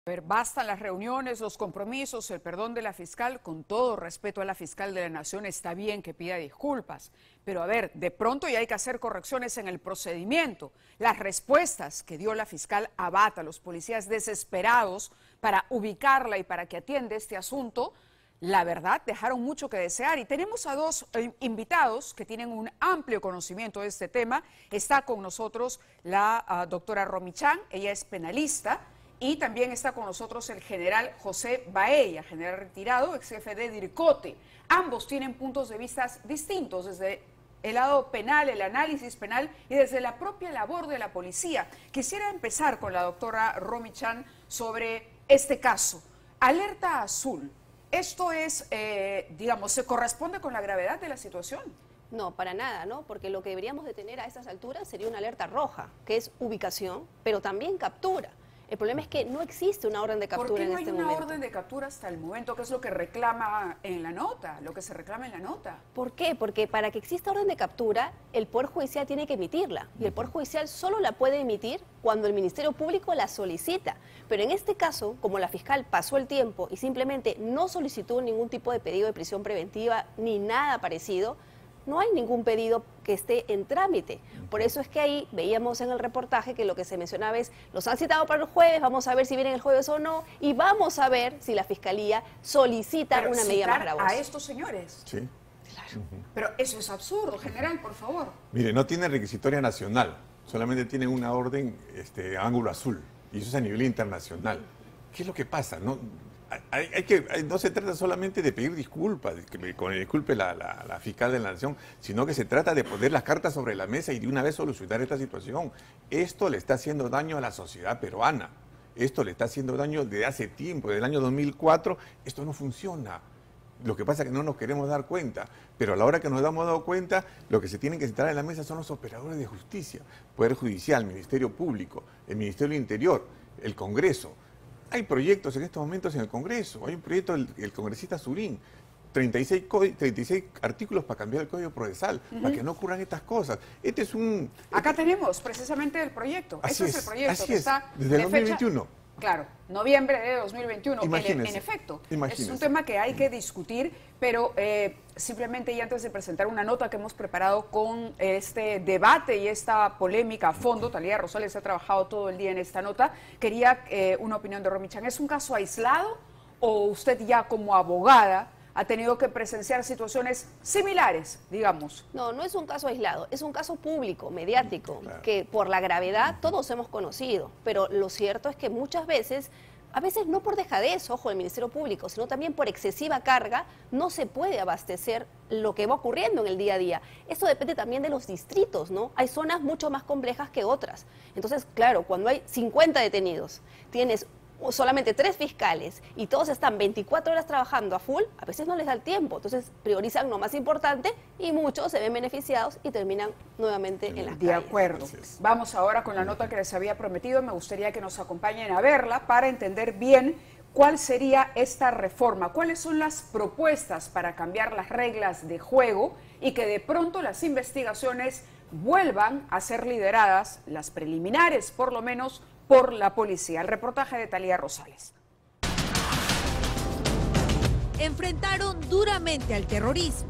A ver, bastan las reuniones, los compromisos, el perdón de la fiscal. Con todo respeto a la fiscal de la Nación, está bien que pida disculpas. Pero a ver, de pronto ya hay que hacer correcciones en el procedimiento. Las respuestas que dio la fiscal Abad a los policías desesperados para ubicarla y para que atienda este asunto, la verdad, dejaron mucho que desear. Y tenemos a dos invitados que tienen un amplio conocimiento de este tema. Está con nosotros la doctora Romy Chan, ella es penalista. Y también está con nosotros el general José Baella, general retirado, ex jefe de DIRCOTE. Ambos tienen puntos de vista distintos desde el lado penal, el análisis penal y desde la propia labor de la policía. Quisiera empezar con la doctora Romy Chan sobre este caso. Alerta azul. ¿Esto es, digamos, se corresponde con la gravedad de la situación? No, para nada, ¿no? Porque lo que deberíamos de tener a estas alturas sería una alerta roja, que es ubicación, pero también captura. El problema es que no existe una orden de captura en este momento. ¿Por qué no hay una orden de captura hasta el momento? ¿Qué es lo que reclama en la nota? Lo que se reclama en la nota. ¿Por qué? Porque para que exista orden de captura, el Poder Judicial tiene que emitirla. Y el Poder Judicial solo la puede emitir cuando el Ministerio Público la solicita. Pero en este caso, como la fiscal pasó el tiempo y simplemente no solicitó ningún tipo de pedido de prisión preventiva ni nada parecido, no hay ningún pedido que esté en trámite. Por eso es que ahí veíamos en el reportaje que lo que se mencionaba es, los han citado para el jueves, vamos a ver si vienen el jueves o no, y vamos a ver si la Fiscalía solicita una medida más gravosa. ¿A estos señores? Sí. Claro. Pero eso es absurdo, general, por favor. Mire, no tiene requisitoria nacional, solamente tiene una orden ángulo azul, y eso es a nivel internacional. ¿Qué es lo que pasa? No se trata solamente de pedir disculpas, que me disculpe la fiscal de la Nación, sino que se trata de poner las cartas sobre la mesa y de una vez solucionar esta situación. Esto le está haciendo daño a la sociedad peruana. Esto le está haciendo daño desde hace tiempo, desde el año 2004. Esto no funciona. Lo que pasa es que no nos queremos dar cuenta, pero a la hora que nos hemos dado cuenta, lo que se tienen que sentar en la mesa son los operadores de justicia, Poder Judicial, Ministerio Público, el Ministerio del Interior, el Congreso. Hay proyectos en estos momentos en el Congreso, hay un proyecto del congresista Surín, 36 artículos para cambiar el Código Procesal, para que no ocurran estas cosas. Este es un... Acá tenemos precisamente el proyecto. Este es el proyecto que está desde el 2021. Claro, noviembre de 2021, en efecto. Es un tema que hay que discutir, pero simplemente y antes de presentar una nota que hemos preparado con este debate y esta polémica a fondo, Talía Rosales ha trabajado todo el día en esta nota, quería una opinión de Romy Chan. ¿Es un caso aislado o usted ya como abogada ha tenido que presenciar situaciones similares, digamos? No, no es un caso aislado, es un caso público, mediático, claro, que por la gravedad todos hemos conocido, pero lo cierto es que muchas veces, a veces no por dejadez, ojo, del Ministerio Público, sino también por excesiva carga, no se puede abastecer lo que va ocurriendo en el día a día. Esto depende también de los distritos, ¿no? Hay zonas mucho más complejas que otras. Entonces, claro, cuando hay 50 detenidos, tienes solamente 3 fiscales y todos están 24 horas trabajando a full, a veces no les da el tiempo, entonces priorizan lo más importante y muchos se ven beneficiados y terminan nuevamente en las calles. De acuerdo. Vamos ahora con la nota que les había prometido. Me gustaría que nos acompañen a verla para entender bien cuál sería esta reforma, cuáles son las propuestas para cambiar las reglas de juego y que de pronto las investigaciones vuelvan a ser lideradas, las preliminares por lo menos, por la policía. El reportaje de Talía Rosales. Enfrentaron duramente al terrorismo.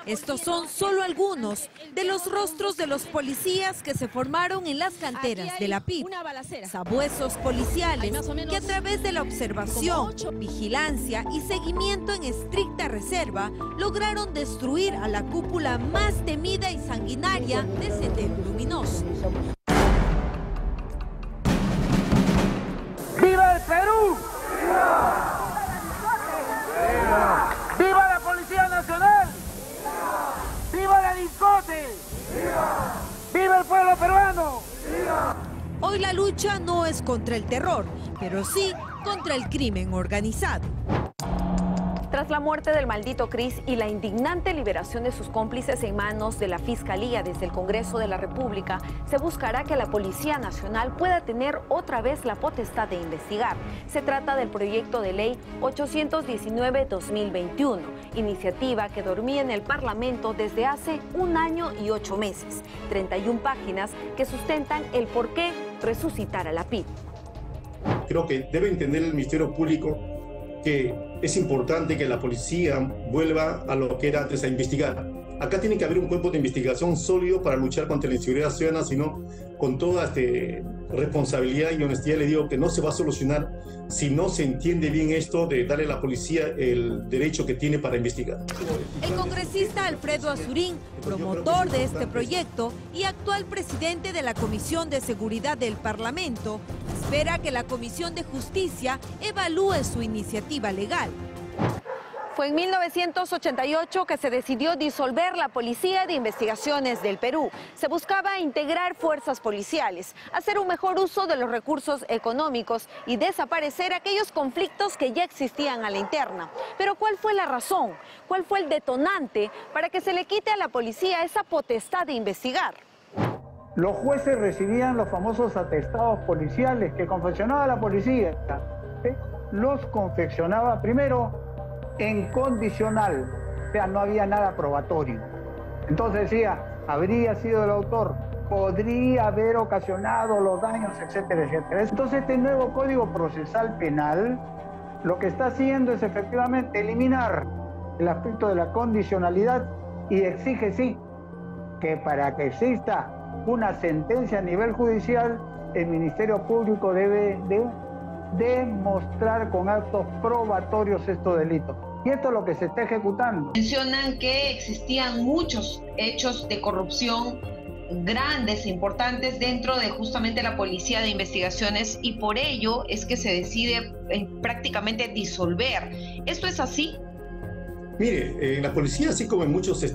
Estos son solo algunos de los rostros de los policías que se formaron en las canteras de la PIP. Sabuesos policiales que a través de la observación, vigilancia y seguimiento en estricta reserva lograron destruir a la cúpula más temida y sanguinaria de Sendero Luminoso. ¡Viva el Perú! ¡Viva la Policía Nacional! ¡Viva la DIRCOTE! ¡Viva el pueblo peruano! Hoy la lucha no es contra el terror, pero sí contra el crimen organizado. Tras la muerte del maldito Cris y la indignante liberación de sus cómplices en manos de la Fiscalía desde el Congreso de la República, se buscará que la Policía Nacional pueda tener otra vez la potestad de investigar. Se trata del proyecto de ley 819-2021, iniciativa que dormía en el Parlamento desde hace 1 año y 8 meses. 31 páginas que sustentan el por qué resucitar a la PIP. Creo que debe entender el Ministerio Público que es importante que la policía vuelva a lo que era antes, a investigar. Acá tiene que haber un cuerpo de investigación sólido para luchar contra la inseguridad ciudadana, sino con toda responsabilidad y honestidad le digo que no se va a solucionar si no se entiende bien esto de darle a la policía el derecho que tiene para investigar. El congresista Alfredo Azurín, promotor de este proyecto y actual presidente de la Comisión de Seguridad del Parlamento, espera que la Comisión de Justicia evalúe su iniciativa legal. Fue en 1988 que se decidió disolver la Policía de Investigaciones del Perú. Se buscaba integrar fuerzas policiales, hacer un mejor uso de los recursos económicos y desaparecer aquellos conflictos que ya existían a la interna. Pero ¿cuál fue la razón? ¿Cuál fue el detonante para que se le quite a la policía esa potestad de investigar? Los jueces recibían los famosos atestados policiales que confeccionaba la policía. Los confeccionaba primero en condicional, o sea, no había nada probatorio. Entonces decía, habría sido el autor, podría haber ocasionado los daños, etcétera, etcétera. Entonces este nuevo Código Procesal Penal lo que está haciendo es efectivamente eliminar el aspecto de la condicionalidad y exige, sí, que para que exista una sentencia a nivel judicial, el Ministerio Público debe demostrar con actos probatorios estos delitos. Y esto es lo que se está ejecutando. Mencionan que existían muchos hechos de corrupción grandes e importantes dentro de justamente la Policía de Investigaciones y por ello es que se decide prácticamente disolver. ¿Esto es así? Mire, en la policía, así como en muchos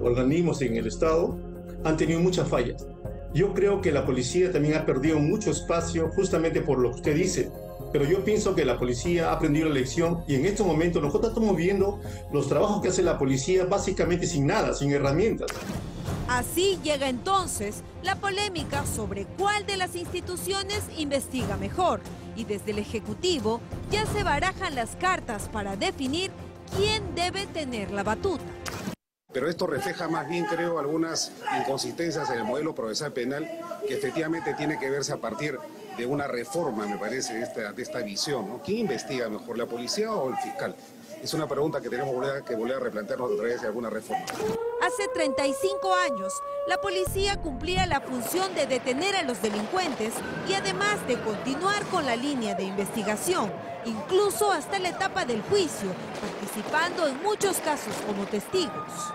organismos en el Estado, han tenido muchas fallas. Yo creo que la policía también ha perdido mucho espacio justamente por lo que usted dice. Pero yo pienso que la policía ha aprendido la lección y en estos momentos nosotros estamos viendo los trabajos que hace la policía básicamente sin nada, sin herramientas. Así llega entonces la polémica sobre cuál de las instituciones investiga mejor. Y desde el Ejecutivo ya se barajan las cartas para definir quién debe tener la batuta. Pero esto refleja más bien, creo, algunas inconsistencias en el modelo procesal penal que efectivamente tiene que verse a partir de una reforma, me parece, de esta visión, ¿no? ¿Quién investiga mejor, la policía o el fiscal? Es una pregunta que tenemos que volver a replantearnos a través de alguna reforma. Hace 35 años, la policía cumplía la función de detener a los delincuentes y además de continuar con la línea de investigación, incluso hasta la etapa del juicio, participando en muchos casos como testigos.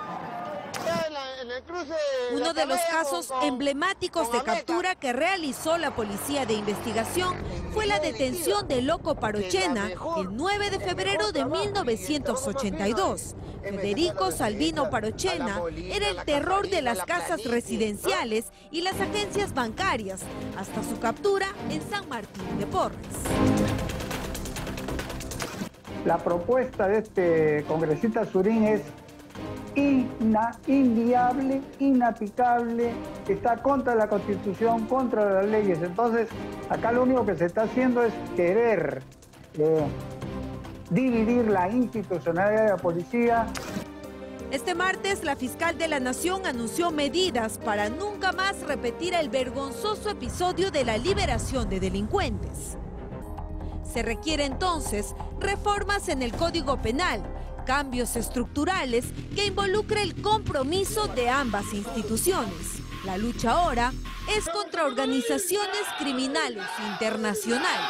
Uno de los casos emblemáticos de captura que realizó la Policía de Investigación fue la detención de Loco Parochena el 9 de febrero de 1982. Federico Salvino Parochena era el terror de las casas residenciales y las agencias bancarias, hasta su captura en San Martín de Porres. La propuesta de este congresista Azurín es inviable, inaplicable, está contra la Constitución, contra las leyes. Entonces, acá lo único que se está haciendo es querer dividir la institucionalidad de la policía. Este martes, la fiscal de la Nación anunció medidas para nunca más repetir el vergonzoso episodio de la liberación de delincuentes. Se requiere entonces reformas en el Código Penal, cambios estructurales que involucre el compromiso de ambas instituciones. La lucha ahora es contra organizaciones criminales internacionales.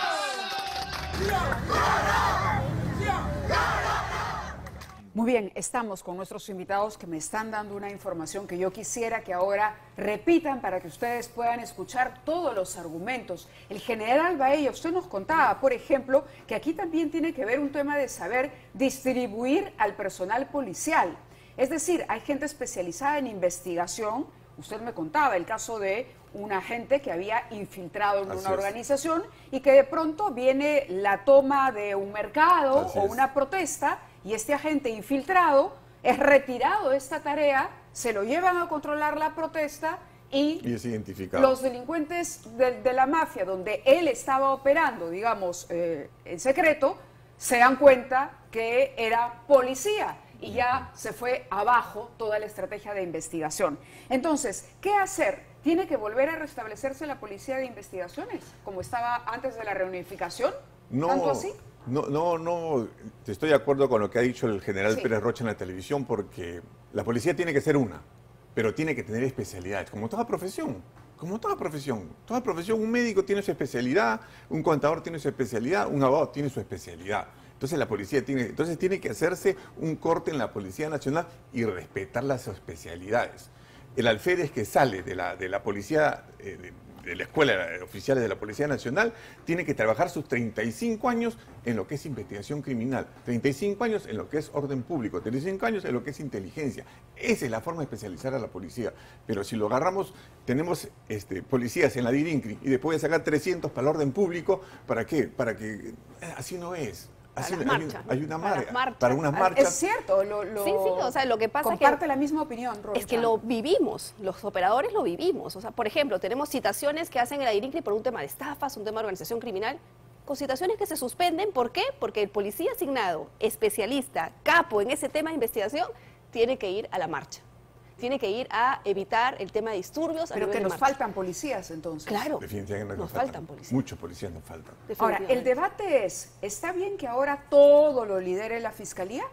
Muy bien, estamos con nuestros invitados que me están dando una información que yo quisiera que ahora repitan para que ustedes puedan escuchar todos los argumentos. El general Baella, usted nos contaba, por ejemplo, que aquí también tiene que ver un tema de saber distribuir al personal policial. Es decir, hay gente especializada en investigación. Usted me contaba el caso de un agente que había infiltrado en una organización y que de pronto viene la toma de un mercado o una protesta y este agente infiltrado es retirado de esta tarea, se lo llevan a controlar la protesta y es identificado. Los delincuentes de la mafia, donde él estaba operando, digamos, en secreto, se dan cuenta que era policía y ya se fue abajo toda la estrategia de investigación. Entonces, ¿qué hacer? ¿Tiene que volver a restablecerse la policía de investigaciones, como estaba antes de la reunificación? No, ¿Tanto así? No, estoy de acuerdo con lo que ha dicho el general Sí. Pérez Rocha en la televisión, porque la policía tiene que ser una, pero tiene que tener especialidades, como toda profesión. Como toda profesión. Toda profesión, un médico tiene su especialidad, un contador tiene su especialidad, un abogado tiene su especialidad. Entonces la policía tiene que hacerse un corte en la Policía Nacional y respetar las especialidades. El alférez que sale de la policía, de la escuela de oficiales de la Policía Nacional, tiene que trabajar sus 35 años en lo que es investigación criminal, 35 años en lo que es orden público, 35 años en lo que es inteligencia. Esa es la forma de especializar a la policía. Pero si lo agarramos, tenemos policías en la DIRINCRI y después de sacar 300 para el orden público, ¿para qué? Para que así no es. Así, hay una marcha, para unas marchas. Es cierto, Sí, o sea, lo que pasa comparte es que la misma opinión, es que lo vivimos, los operadores lo vivimos. O sea, por ejemplo, tenemos citaciones que hacen en la DIRINCRI por un tema de estafas, un tema de organización criminal, con citaciones que se suspenden. ¿Por qué? Porque el policía asignado, especialista, capo en ese tema de investigación, tiene que ir a la marcha. Tiene que ir a evitar el tema de disturbios. Pero que nos faltan policías, entonces. Claro, definitivamente nos faltan policías. Muchos policías nos faltan. Ahora, el debate es, ¿está bien que ahora todo lo lidere la Fiscalía?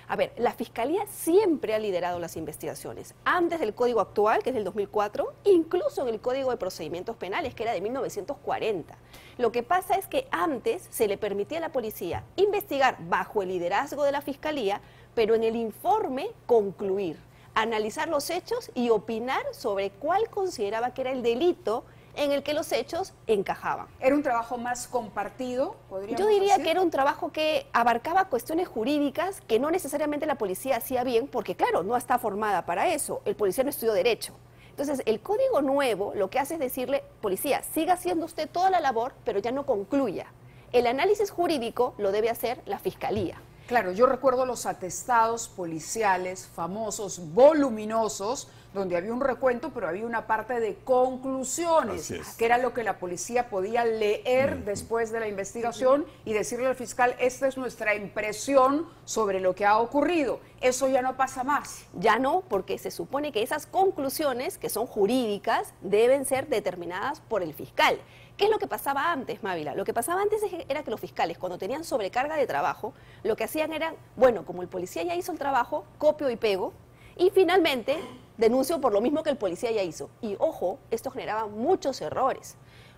A ver, la Fiscalía siempre ha liderado las investigaciones, antes del Código actual, que es del 2004, incluso en el Código de Procedimientos Penales, que era de 1940. Lo que pasa es que antes se le permitía a la policía investigar bajo el liderazgo de la Fiscalía, pero en el informe concluir, analizar los hechos y opinar sobre cuál consideraba que era el delito en el que los hechos encajaban. ¿Era un trabajo más compartido, podríamos Yo diría decir? que era un trabajo que abarcaba cuestiones jurídicas que no necesariamente la policía hacía bien, porque claro, no está formada para eso, el policía no estudió Derecho. Entonces, el Código Nuevo lo que hace es decirle, policía, siga haciendo usted toda la labor, pero ya no concluya. El análisis jurídico lo debe hacer la Fiscalía. Claro, yo recuerdo los atestados policiales famosos, voluminosos, donde había un recuento, pero había una parte de conclusiones, que era lo que la policía podía leer después de la investigación y decirle al fiscal, esta es nuestra impresión sobre lo que ha ocurrido. Eso ya no pasa más. Ya no, porque se supone que esas conclusiones, que son jurídicas, deben ser determinadas por el fiscal. ¿Qué es lo que pasaba antes, Mávila? Lo que pasaba antes era que los fiscales, cuando tenían sobrecarga de trabajo, lo que hacían era, bueno, como el policía ya hizo el trabajo, copio y pego, y finalmente denuncio por lo mismo que el policía ya hizo. Y ojo, esto generaba muchos errores.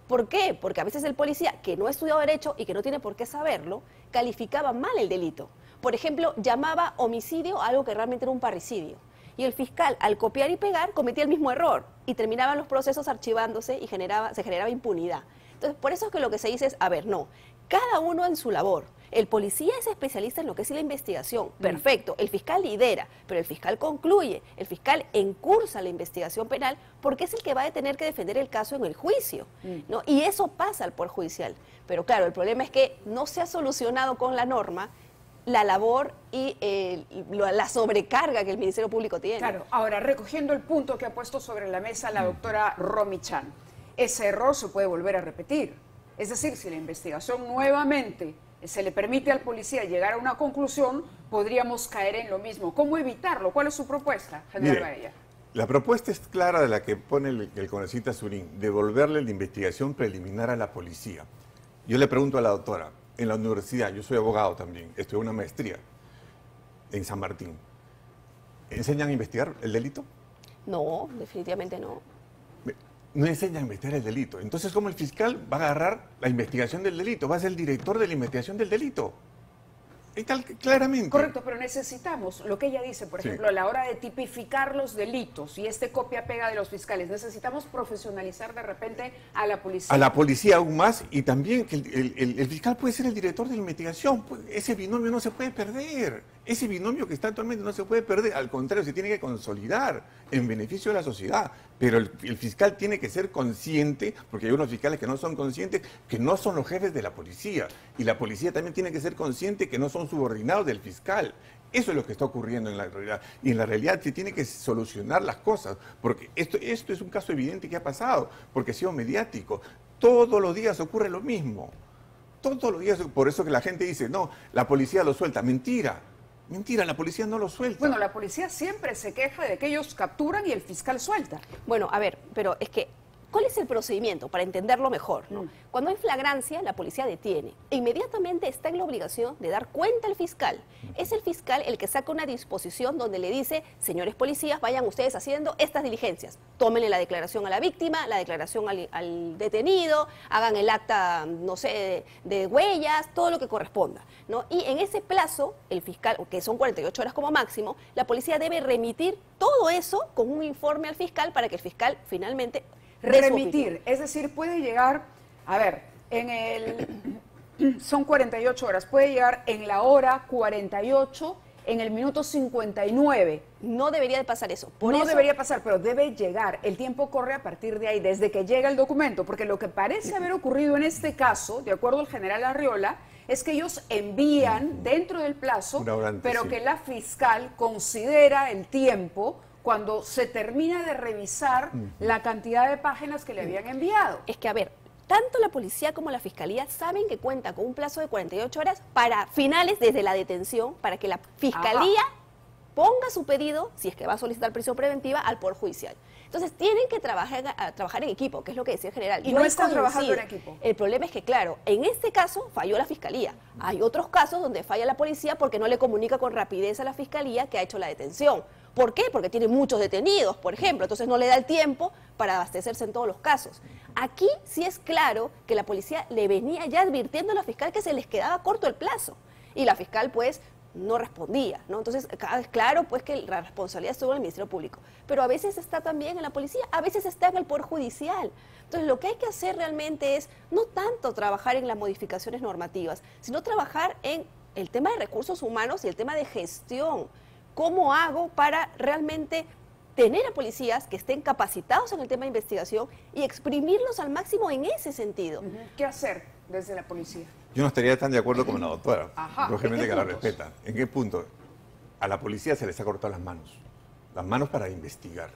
¿Por qué? Porque a veces el policía, que no ha estudiado Derecho y que no tiene por qué saberlo, calificaba mal el delito. Por ejemplo, llamaba homicidio a algo que realmente era un parricidio. Y el fiscal, al copiar y pegar, cometía el mismo error y terminaban los procesos archivándose y se generaba impunidad. Entonces, por eso es que lo que se dice es, a ver, no, cada uno en su labor. El policía es especialista en lo que es la investigación, perfecto, el fiscal lidera, pero el fiscal concluye, el fiscal encursa la investigación penal porque es el que va a tener que defender el caso en el juicio, ¿no? Y eso pasa al Poder Judicial. Pero claro, el problema es que no se ha solucionado con la norma la labor y la sobrecarga que el Ministerio Público tiene. Claro, ahora recogiendo el punto que ha puesto sobre la mesa la doctora Romy Chan, ese error se puede volver a repetir. Es decir, si la investigación nuevamente se le permite al policía llegar a una conclusión, podríamos caer en lo mismo. ¿Cómo evitarlo? ¿Cuál es su propuesta, general Varela? La propuesta es clara de la que pone el congresista Surín, devolverle la investigación preliminar a la policía. Yo le pregunto a la doctora, en la universidad, yo soy abogado también, estudié una maestría en San Martín. ¿Enseñan a investigar el delito? No, definitivamente no. No enseñan a investigar el delito. Entonces, ¿cómo el fiscal va a agarrar la investigación del delito? Va a ser el director de la investigación del delito. Y tal, claramente. Correcto, pero necesitamos, lo que ella dice, por ejemplo, a la hora de tipificar los delitos y copia-pega de los fiscales, necesitamos profesionalizar de repente a la policía. A la policía aún más, y también que el fiscal puede ser el director de la investigación. Ese binomio no se puede perder. Ese binomio que está actualmente no se puede perder, al contrario, se tiene que consolidar en beneficio de la sociedad. Pero el fiscal tiene que ser consciente, porque hay unos fiscales que no son conscientes, que no son los jefes de la policía. Y la policía también tiene que ser consciente que no son subordinados del fiscal. Eso es lo que está ocurriendo en la realidad. Y en la realidad se tiene que solucionar las cosas, porque esto es un caso evidente que ha pasado, porque ha sido mediático. Todos los días ocurre lo mismo. Todos los días, por eso que la gente dice, no, la policía lo suelta. Mentira. Mentira, la policía no lo suelta. Bueno, la policía siempre se queja de que ellos capturan y el fiscal suelta. Bueno, a ver, pero es que, ¿cuál es el procedimiento para entenderlo mejor, ¿no? Cuando hay flagrancia, la policía detiene. E inmediatamente está en la obligación de dar cuenta al fiscal. Es el fiscal el que saca una disposición donde le dice, señores policías, vayan ustedes haciendo estas diligencias. Tómenle la declaración a la víctima, la declaración al detenido, hagan el acta, no sé, de huellas, todo lo que corresponda, ¿no? Y en ese plazo, el fiscal, que son 48 horas como máximo, la policía debe remitir todo eso con un informe al fiscal para que el fiscal finalmente remitir, es decir, puede llegar, a ver, son 48 horas, puede llegar en la hora 48, en el minuto 59. No debería de pasar eso. No debería pasar, pero debe llegar. El tiempo corre a partir de ahí, desde que llega el documento, porque lo que parece haber ocurrido en este caso, de acuerdo al general Arriola, es que ellos envían dentro del plazo, pero que la fiscal considera el tiempo cuando se termina de revisar la cantidad de páginas que le habían enviado. Es que, a ver, tanto la policía como la fiscalía saben que cuenta con un plazo de 48 horas para finales desde la detención, para que la fiscalía ponga su pedido, si es que va a solicitar prisión preventiva, al Poder Judicial. Entonces, tienen que trabajar en equipo, que es lo que decía el general. Y no están trabajando en equipo. El problema es que, claro, en este caso falló la fiscalía. Hay otros casos donde falla la policía porque no le comunica con rapidez a la fiscalía que ha hecho la detención. ¿Por qué? Porque tiene muchos detenidos, por ejemplo, entonces no le da el tiempo para abastecerse en todos los casos. Aquí sí es claro que la policía le venía ya advirtiendo a la fiscal que se les quedaba corto el plazo. Y la fiscal, pues, no respondía, ¿no? Entonces, claro, pues que la responsabilidad estuvo en el Ministerio Público, pero a veces está también en la policía, a veces está en el Poder Judicial. Entonces, lo que hay que hacer realmente es no tanto trabajar en las modificaciones normativas, sino trabajar en el tema de recursos humanos y el tema de gestión. ¿Cómo hago para realmente tener a policías que estén capacitados en el tema de investigación y exprimirlos al máximo en ese sentido? ¿Qué hacer desde la policía? Yo no estaría tan de acuerdo con la doctora, Ajá, lógicamente que la respeta. ¿En qué punto? A la policía se les ha cortado las manos para investigar.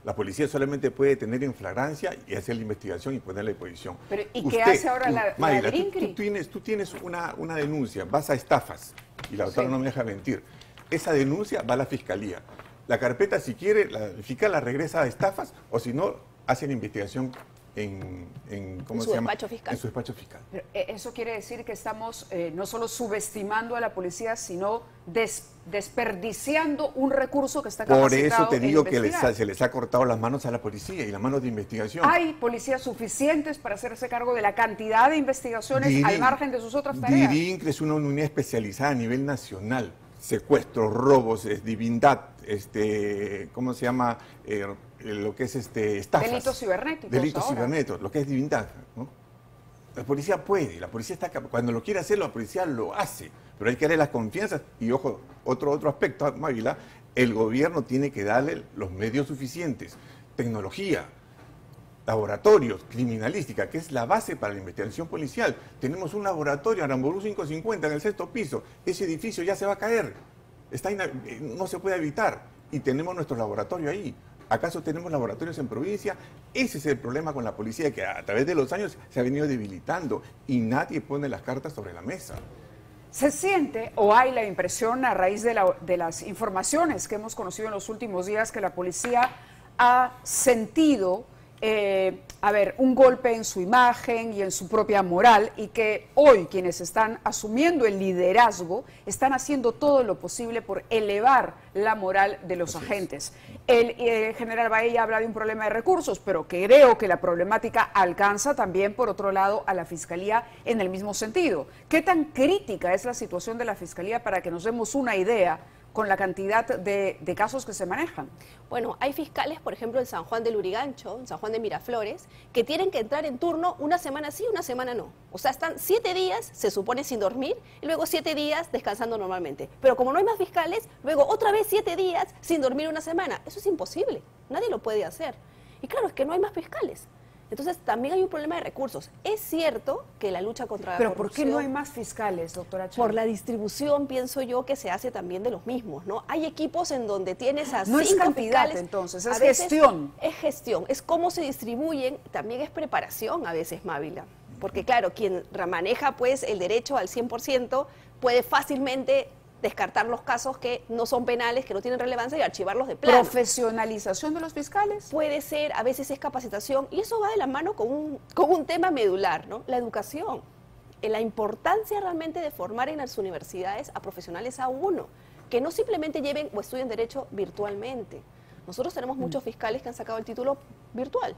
La policía solamente puede tener en flagrancia y hacer la investigación y ponerla a disposición. Pero, ¿y qué hace ahora la INCRI? Tú tienes una denuncia, vas a estafas, y la doctora no me deja mentir. Esa denuncia va a la fiscalía. La carpeta, si quiere, la fiscal la regresa a estafas, o si no, hace la investigación en su despacho fiscal. Pero eso quiere decir que estamos no solo subestimando a la policía, sino desperdiciando un recurso que está capacitado. Por eso te digo que se les ha cortado las manos a la policía y las manos de investigación. ¿Hay policías suficientes para hacerse cargo de la cantidad de investigaciones al margen de sus otras tareas? DIRINCRE es una unidad especializada a nivel nacional. Secuestros, robos, divindad, ¿cómo se llama? Lo que es estafas. Delitos cibernéticos. Delitos cibernéticos, lo que es divindad, ¿no? La policía puede, la policía está cuando lo quiere hacer, la policía lo hace, pero hay que darle las confianzas. Y ojo, otro aspecto, Mávila, el gobierno tiene que darle los medios suficientes, tecnología, laboratorios, criminalística, que es la base para la investigación policial. Tenemos un laboratorio, Aramburú 550, en el 6º piso. Ese edificio ya se va a caer. No se puede evitar. Y tenemos nuestro laboratorio ahí. ¿Acaso tenemos laboratorios en provincia? Ese es el problema con la policía, que a través de los años se ha venido debilitando y nadie pone las cartas sobre la mesa. ¿Se siente o hay la impresión, a raíz de las informaciones que hemos conocido en los últimos días, que la policía ha sentido un golpe en su imagen y en su propia moral, y que hoy quienes están asumiendo el liderazgo están haciendo todo lo posible por elevar la moral de los agentes? El general Baella habla de un problema de recursos, pero creo que la problemática alcanza también, por otro lado, a la Fiscalía en el mismo sentido. ¿Qué tan crítica es la situación de la Fiscalía, para que nos demos una idea con la cantidad de casos que se manejan? Bueno, hay fiscales, por ejemplo, en San Juan del Lurigancho, en San Juan de Miraflores, que tienen que entrar en turno una semana sí, una semana no. O sea, están 7 días, se supone, sin dormir, y luego 7 días descansando normalmente. Pero como no hay más fiscales, luego otra vez 7 días sin dormir una semana. Eso es imposible, nadie lo puede hacer. Y claro, es que no hay más fiscales. Entonces, también hay un problema de recursos. Es cierto que la lucha contra la ¿Pero corrupción... por qué no hay más fiscales, doctora Chang? Por la distribución, pienso yo, que se hace también de los mismos, ¿no? Hay equipos en donde tienes a 5 No es cantidad, fiscales, entonces, a es veces gestión. Es gestión, es cómo se distribuyen, también es preparación a veces, Mávila. Porque claro, quien maneja pues el derecho al 100% puede fácilmente descartar los casos que no son penales, que no tienen relevancia y archivarlos de plano. ¿Profesionalización de los fiscales? Puede ser, a veces es capacitación, y eso va de la mano con un tema medular, ¿no? La educación. La importancia realmente de formar en las universidades a profesionales A1, que no simplemente lleven o estudien derecho virtualmente. Nosotros tenemos muchos fiscales que han sacado el título virtual,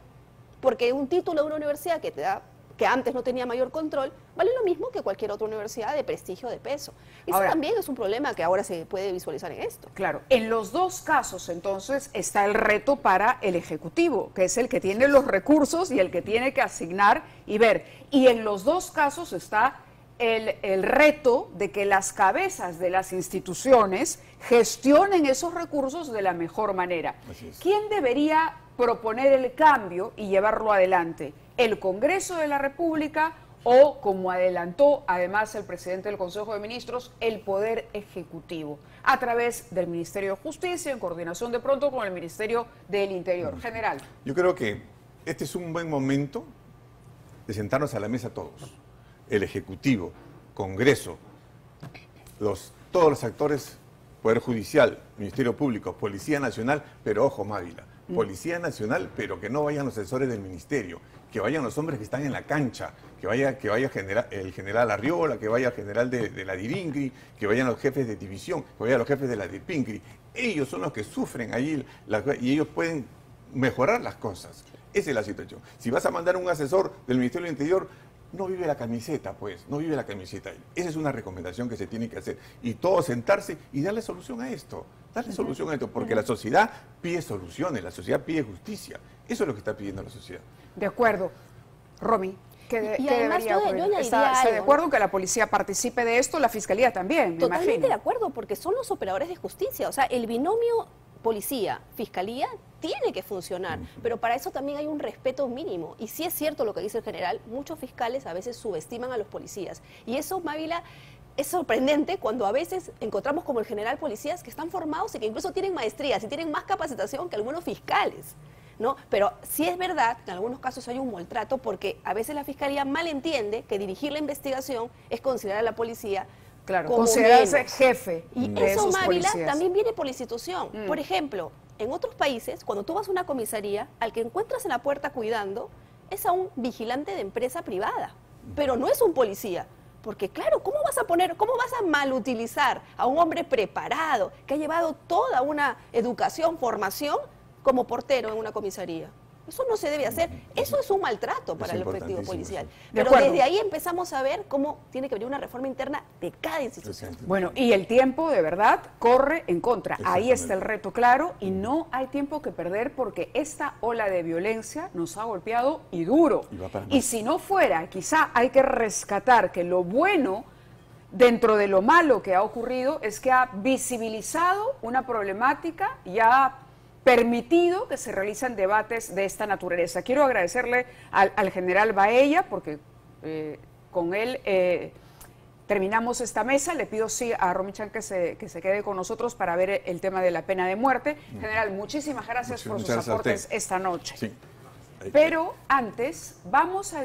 porque un título de una universidad que te da, que antes no tenía mayor control, vale lo mismo que cualquier otra universidad de prestigio, de peso. Eso ahora, también es un problema que ahora se puede visualizar en esto. Claro, en los dos casos entonces está el reto para el Ejecutivo, que es el que tiene los recursos y el que tiene que asignar y ver. Y en los dos casos está el reto de que las cabezas de las instituciones gestionen esos recursos de la mejor manera. ¿Quién debería proponer el cambio y llevarlo adelante? ¿El Congreso de la República o, como adelantó además el presidente del Consejo de Ministros, el Poder Ejecutivo, a través del Ministerio de Justicia, en coordinación de pronto con el Ministerio del Interior? General. Yo creo que este es un buen momento de sentarnos a la mesa todos. El Ejecutivo, Congreso, todos los actores, Poder Judicial, Ministerio Público, Policía Nacional, pero ojo, Mávila, Policía Nacional, pero que no vayan los asesores del Ministerio, que vayan los hombres que están en la cancha, que vaya el general Arriola, que vaya el general de la DIRINCRI, que vayan los jefes de división, que vayan los jefes de la DIRPINCRI. Ellos son los que sufren allí y ellos pueden mejorar las cosas. Esa es la situación. Si vas a mandar un asesor del Ministerio del Interior, no vive la camiseta, pues, no vive la camiseta. Esa es una recomendación que se tiene que hacer. Y todos sentarse y darle solución a esto. Darle solución a esto, porque la sociedad pide soluciones, la sociedad pide justicia. Eso es lo que está pidiendo la sociedad. De acuerdo. Romy, ¿qué además debería ocurrir? ¿Está de acuerdo que la policía participe de esto? La Fiscalía también, me Totalmente imagino. de acuerdo, porque son los operadores de justicia. O sea, el binomio policía, fiscalía, tiene que funcionar, pero para eso también hay un respeto mínimo. Y sí es cierto lo que dice el general, muchos fiscales a veces subestiman a los policías. Y eso, Mávila, es sorprendente cuando a veces encontramos como el general policías que están formados y que incluso tienen maestrías y tienen más capacitación que algunos fiscales, ¿no? Pero sí es verdad que en algunos casos hay un maltrato porque a veces la fiscalía malentiende que dirigir la investigación es considerar a la policía como considerarse jefe y de eso, esos Mávila, policías. también viene por la institución. Por ejemplo, en otros países, cuando tú vas a una comisaría, al que encuentras en la puerta cuidando es a un vigilante de empresa privada, pero no es un policía. Porque claro, ¿cómo vas a malutilizar a un hombre preparado, que ha llevado toda una educación, formación, como portero en una comisaría? Eso no se debe hacer. Eso es un maltrato para el efectivo policial. Pero desde ahí empezamos a ver cómo tiene que venir una reforma interna de cada institución. Bueno, y el tiempo de verdad corre en contra. Ahí está el reto claro y no hay tiempo que perder porque esta ola de violencia nos ha golpeado y duro. Y si no fuera, quizá hay que rescatar que lo bueno dentro de lo malo que ha ocurrido es que ha visibilizado una problemática y ha permitido que se realicen debates de esta naturaleza. Quiero agradecerle al general Baella porque con él terminamos esta mesa. Le pido sí a Romy Chang que se quede con nosotros para ver el tema de la pena de muerte. General, muchísimas gracias por sus aportes esta noche. Sí. Pero antes vamos a